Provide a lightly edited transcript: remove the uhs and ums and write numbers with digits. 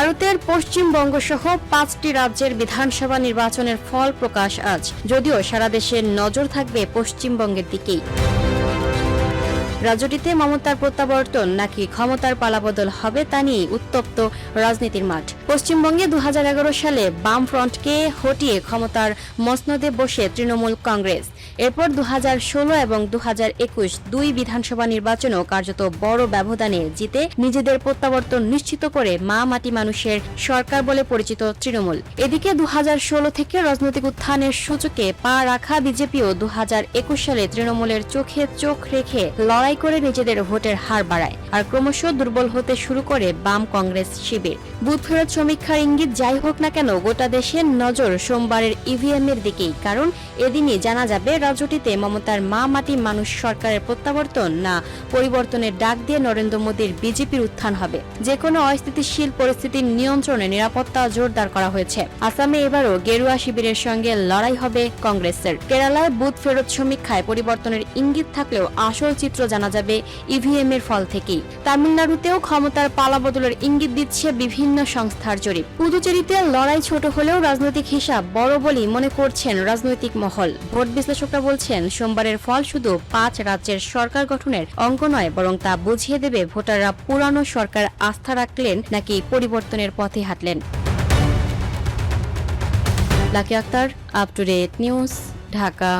ভারতের পশ্চিমবঙ্গ সহ 5টি রাজ্যের বিধানসভা নির্বাচনের ফল প্রকাশ আজ, যদিও সারা দেশের নজর থাকবে পশ্চিমবঙ্গের দিকেই। রাজ্যটিতে মমতার প্রত্যাবর্তন নাকি ক্ষমতার পালাবদল হবে তা নিয়ে উত্তপ্ত রাজনীতির মাঠ। পশ্চিমবঙ্গে 2011 সালে বামফ্রন্টকে হটিয়ে ক্ষমতার মসনদে বসে তৃণমূল কংগ্রেস। এরপর 2016 এবং 2021 দুই বিধানসভা নির্বাচনও কার্যত বড় ব্যবধানে জিতে নিজেদের প্রত্যাবর্তন নিশ্চিত করে মা মাটি মানুষের সরকার বলে পরিচিত তৃণমূল। এদিকে 2016 থেকে রাজনৈতিক উত্থানের সূচকে পা রাখা বিজেপিও 2021 সালে তৃণমূলের চোখে চোখ রেখে লড়াই করে নিজেদের ভোটের হার বাড়ায়, আর ক্রমশ দুর্বল হতে শুরু করে বাম কংগ্রেস শিবির। বুথ ফেরত সমীক্ষার ইঙ্গিত যাই হোক না কেন, গোটা দেশের নজর সোমবারের ইভিএম এর দিকেই, কারণ এদিনই জানা যাবে রাজ্যটিতে মমতার মা মাটি মানুষ সরকারের প্রত্যাবর্তন না পরিবর্তনের ডাক দিয়ে নরেন্দ্র মোদীর বিজেপির উত্থান হবে। যে কোনো অস্থিতিশীল পরিস্থিতির নিয়ন্ত্রণে নিরাপত্তা জোরদার করা হয়েছে। আসামে এবারও গেরুয়া শিবিরের সঙ্গে লড়াই হবে কংগ্রেসের। কেরালায় বুথ ফেরত সমীক্ষায় পরিবর্তনের ইঙ্গিত থাকলেও আসল চিত্র জানা যাবে ইভিএম এর ফল থেকেই। তামিলনাড়ুতেও ক্ষমতার পালাবদলের ইঙ্গিত দিচ্ছে বিভিন্ন সংস্থার জরিপ। পুদুচেরিতে লড়াই ছোট হলেও রাজনৈতিক হিসাব বড় বলেই মনে করছেন রাজনৈতিক মহল। ভোট বিশ্লেষকরা বলছেন সোমবারের ফল শুধু 5 রাজ্যের সরকার গঠনের অঙ্ক নয়, বরং তা বুঝিয়ে দেবে ভোটাররা পুরানো সরকার আস্থা রাখলেন নাকি পরিবর্তনের পথে হাঁটলেন। Lucky Akter, up to date news, Dhaka.